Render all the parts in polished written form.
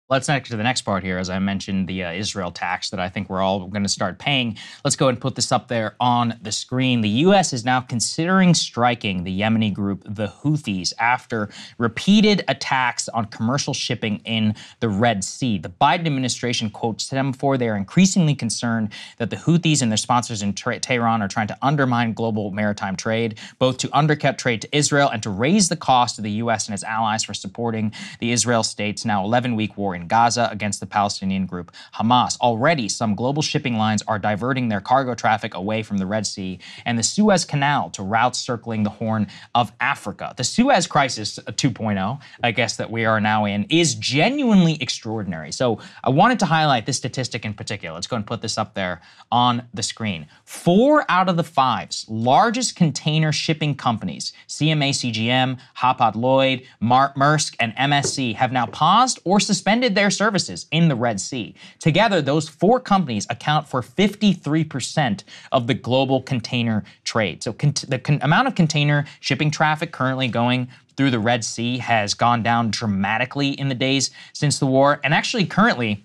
Let's next to the next part here. As I mentioned, the Israel tax that I think we're all going to start paying. Let's go ahead and put this up there on the screen. The U.S. is now considering striking the Yemeni group, the Houthis, after repeated attacks on commercial shipping in the Red Sea. The Biden administration quotes them for they're increasingly concerned that the Houthis and their sponsors in Tehran are trying to undermine global maritime trade, both to undercut trade to Israel and to raise the cost of the U.S. and its allies for supporting the Israel state's now 11-week war in Gaza against the Palestinian group Hamas. Already, some global shipping lines are diverting their cargo traffic away from the Red Sea and the Suez Canal to routes circling the Horn of Africa. The Suez Crisis 2.0, I guess, that we are now in is genuinely extraordinary. So I wanted to highlight this statistic in particular. Let's go and put this up there on the screen. 4 out of the 5 largest container shipping companies, CMA CGM, Hapag-Lloyd, Maersk, and MSC, have now paused or suspended their services in the Red Sea. Together, those 4 companies account for 53% of the global container trade. So the amount of container shipping traffic currently going through the Red Sea has gone down dramatically in the days since the war. And actually, currently,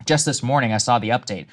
just this morning, I saw the update.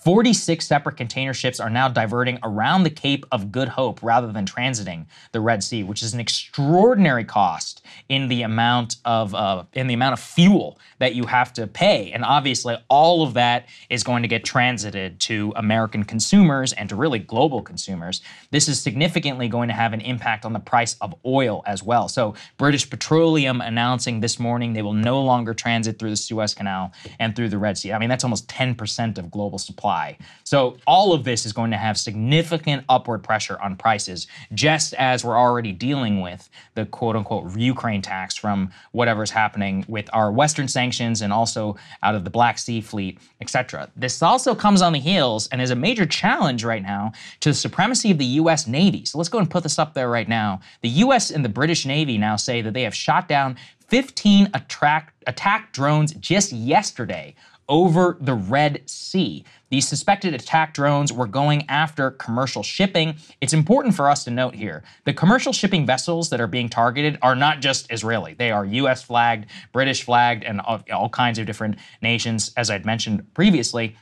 46 separate container ships are now diverting around the Cape of Good Hope rather than transiting the Red Sea, which is an extraordinary cost in the amount of fuel that you have to pay. And obviously, all of that is going to get transited to American consumers and to really global consumers. This is significantly going to have an impact on the price of oil as well. So British Petroleum announcing this morning they will no longer transit through the Suez Canal and through the Red Sea. I mean, that's almost 10% of global supply. So all of this is going to have significant upward pressure on prices, just as we're already dealing with the quote-unquote Ukraine tax from whatever's happening with our Western sanctions and also out of the Black Sea fleet, etc. This also comes on the heels and is a major challenge right now to the supremacy of the U.S. Navy. So let's go and put this up there right now. The U.S. and the British Navy now say that they have shot down 15 attack drones just yesterday over the Red Sea. These suspected attack drones were going after commercial shipping. It's important for us to note here, the commercial shipping vessels that are being targeted are not just Israeli. They are US flagged, British flagged, and all kinds of different nations, as I'd mentioned previously.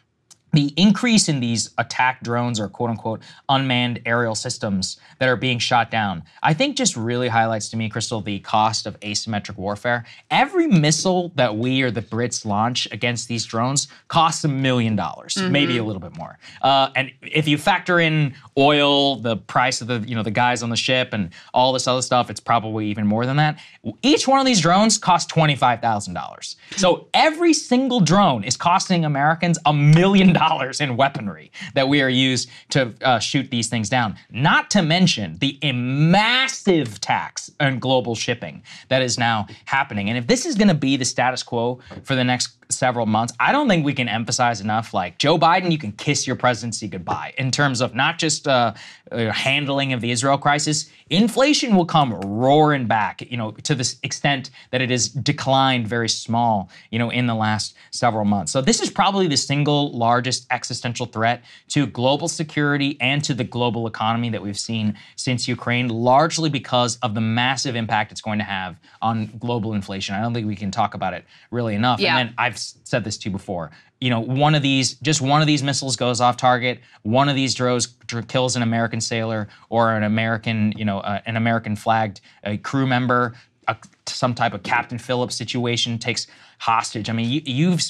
The increase in these attack drones or quote-unquote unmanned aerial systems that are being shot down, I think just really highlights to me, Krystal, the cost of asymmetric warfare. Every missile that we or the Brits launch against these drones costs $1 million, maybe a little bit more. And if you factor in oil, the price of the guys on the ship and all this other stuff, it's probably even more than that. Each one of these drones costs $25,000. So every single drone is costing Americans $1 million in weaponry that we are used to shoot these things down. Not to mention the massive tax on global shipping that is now happening. And if this is going to be the status quo for the next several months, I don't think we can emphasize enough, like, Joe Biden, you can kiss your presidency goodbye in terms of not just handling of the Israel crisis. Inflation will come roaring back, to this extent that it has declined very small, in the last several months. So this is probably the single largest existential threat to global security and to the global economy that we've seen since Ukraine, largely because of the massive impact it's going to have on global inflation. I don't think we can talk about it really enough. Yeah. And then I've said this to you before. One of these missiles goes off target. One of these drones kills an American sailor or an American flagged crew member. Some type of Captain Phillips situation takes hostage. I mean,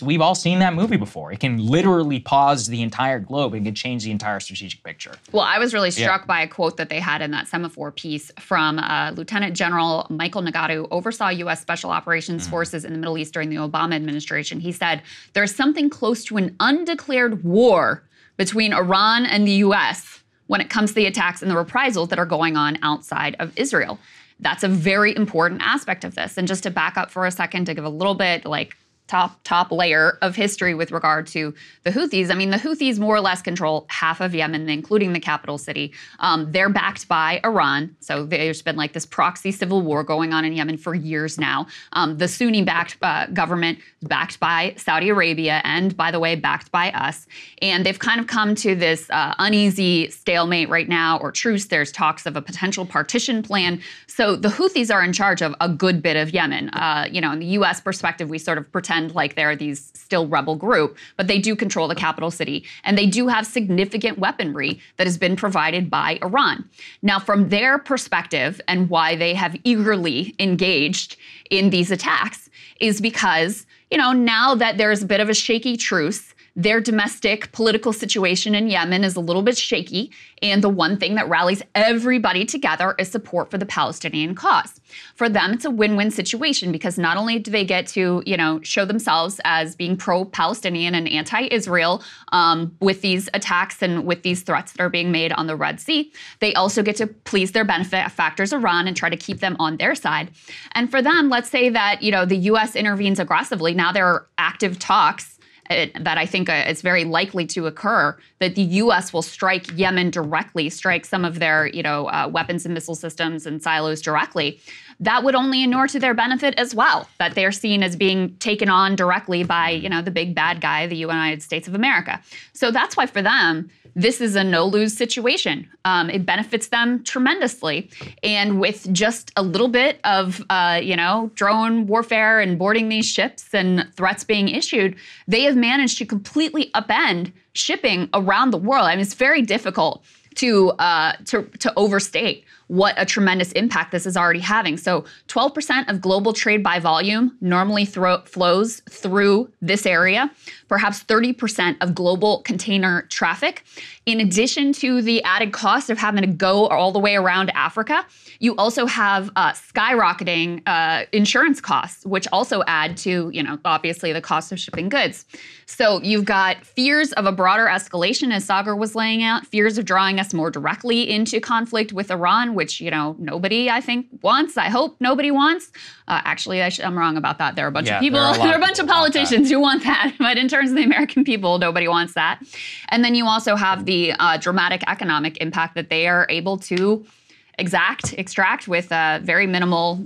we've all seen that movie before. It can literally pause the entire globe and can change the entire strategic picture. Well, I was really struck by a quote that they had in that semaphore piece from Lieutenant General Michael Nagatu, who oversaw U.S. Special Operations Forces in the Middle East during the Obama administration. He said, "There's something close to an undeclared war between Iran and the U.S. when it comes to the attacks and the reprisals that are going on outside of Israel." That's a very important aspect of this. And just to back up for a second, to give a little bit top layer of history with regard to the Houthis. I mean, the Houthis more or less control half of Yemen, including the capital city. They're backed by Iran. So there's been this proxy civil war going on in Yemen for years now. The Sunni-backed government backed by Saudi Arabia and, by the way, backed by us. And they've kind of come to this uneasy stalemate right now, or truce. There's talks of a potential partition plan. So the Houthis are in charge of a good bit of Yemen. In the U.S. perspective, we sort of pretend pretend like they're these still rebel group, but they do control the capital city. And they do have significant weaponry that has been provided by Iran. Now, from their perspective and why they have eagerly engaged in these attacks is because, now that there's a bit of a shaky truce, their domestic political situation in Yemen is a little bit shaky, and the one thing that rallies everybody together is support for the Palestinian cause. For them, it's a win-win situation because not only do they get to, show themselves as being pro-Palestinian and anti-Israel with these attacks and with these threats that are being made on the Red Sea, they also get to please their benefactors, Iran, and try to keep them on their side. And for them, let's say that, the U.S. intervenes aggressively. Now there are active talks that I think it's very likely to occur, that the U.S. will strike Yemen directly, strike some of their, weapons and missile systems and silos directly. That would only inure to their benefit as well, that they're seen as being taken on directly by, the big bad guy, the United States of America. So that's why for them, this is a no-lose situation. It benefits them tremendously. And with just a little bit of, drone warfare and boarding these ships and threats being issued, they have managed to completely upend shipping around the world. I mean, it's very difficult to overstate what a tremendous impact this is already having. So 12% of global trade by volume normally flows through this area, perhaps 30% of global container traffic. In addition to the added cost of having to go all the way around Africa, you also have skyrocketing insurance costs, which also add to, obviously the cost of shipping goods. So you've got fears of a broader escalation, as Saagar was laying out, fears of drawing us more directly into conflict with Iran, which, nobody, I think, wants. I hope nobody wants. Actually, I'm wrong about that. There are a bunch of people, there are a bunch of politicians who want that. But in terms of the American people, nobody wants that. And then you also have the dramatic economic impact that they are able to extract with very minimal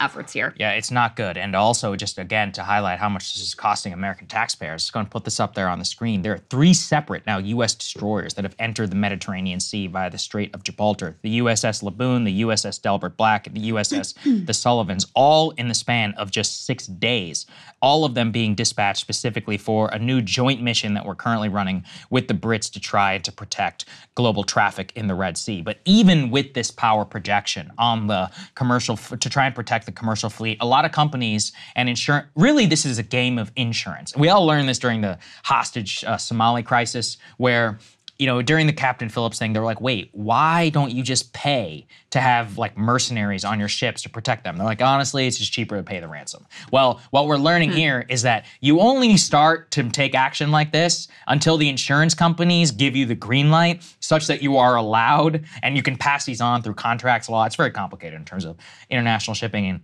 efforts here. Yeah, it's not good. And also, just again, to highlight how much this is costing American taxpayers, I'm going to put this up there on the screen. There are 3 separate now U.S. destroyers that have entered the Mediterranean Sea via the Strait of Gibraltar. The USS Laboon, the USS Delbert Black, and the USS the Sullivans, all in the span of just 6 days. All of them being dispatched specifically for a new joint mission that we're currently running with the Brits to try to protect global traffic in the Red Sea. But even with this power projection on the commercial, to try and protect the commercial fleet, a lot of companies and insurance, really this is a game of insurance. We all learned this during the hostage Somali crisis, where during the Captain Phillips thing, they were like, wait, why don't you just pay to have like mercenaries on your ships to protect them? They're like, honestly, it's just cheaper to pay the ransom. Well, what we're learning here is that you only start to take action like this until the insurance companies give you the green light such that you are allowed, and you can pass these on through contracts law. It's very complicated in terms of international shipping and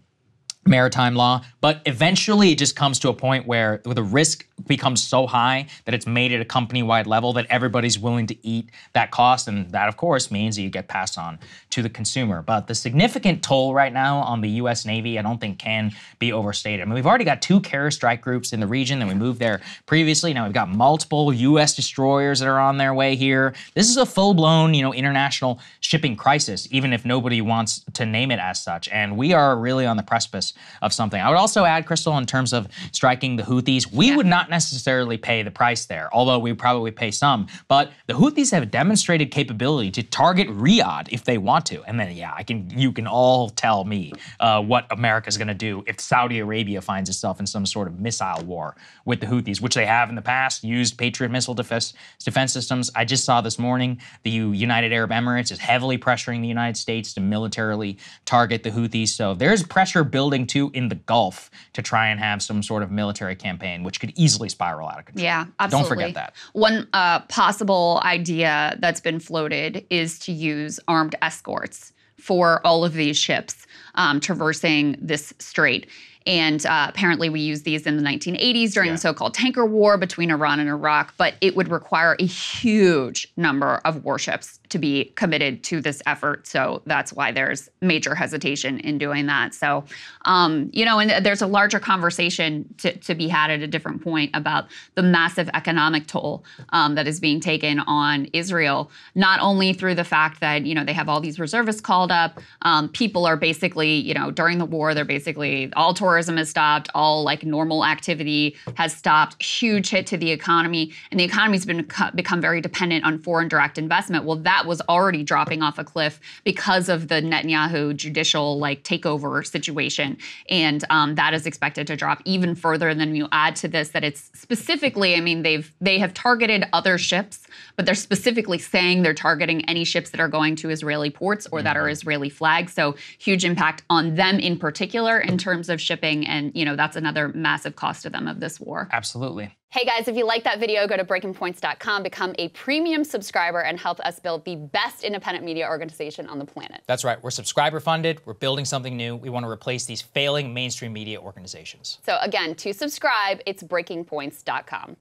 maritime law, but eventually it just comes to a point where the risk becomes so high that it's made at a company-wide level that everybody's willing to eat that cost, and that, of course, means that you get passed on to the consumer. But the significant toll right now on the U.S. Navy, I don't think can be overstated. I mean, we've already got 2 carrier strike groups in the region that we moved there previously. Now we've got multiple U.S. destroyers that are on their way here. This is a full-blown, international shipping crisis, even if nobody wants to name it as such, and we are really on the precipice of something. I would also add, Krystal, in terms of striking the Houthis, we would not necessarily pay the price there, although we probably pay some. But the Houthis have a demonstrated capability to target Riyadh if they want to. And then, you can all tell me what America's going to do if Saudi Arabia finds itself in some sort of missile war with the Houthis, which they have in the past, used Patriot missile defense systems. I just saw this morning the United Arab Emirates is heavily pressuring the United States to militarily target the Houthis. So there's pressure building too in the Gulf to try and have some sort of military campaign, which could easily spiral out of control. Yeah, absolutely. Don't forget that. One possible idea that's been floated is to use armed escorts for all of these ships traversing this strait. And apparently we used these in the 1980s during the so-called tanker war between Iran and Iraq, but it would require a huge number of warships to be committed to this effort. So that's why there's major hesitation in doing that. So, and there's a larger conversation to be had at a different point about the massive economic toll that is being taken on Israel, not only through the fact that, they have all these reservists called up. People are basically, during the war, they're basically all tourists tourism has stopped, all like normal activity has stopped, huge hit to the economy, and the economy's become very dependent on foreign direct investment. Well, that was already dropping off a cliff because of the Netanyahu judicial like takeover situation, and that is expected to drop even further. And then you add to this that it's specifically, I mean, they have targeted other ships, but they're specifically saying they're targeting any ships that are going to Israeli ports or that are Israeli flagged. So huge impact on them in particular in terms of shipping, and that's another massive cost to them of this war. Absolutely. Hey guys, if you like that video, go to breakingpoints.com, become a premium subscriber, and help us build the best independent media organization on the planet. That's right. We're subscriber funded. We're building something new. We want to replace these failing mainstream media organizations. So again, to subscribe, it's breakingpoints.com.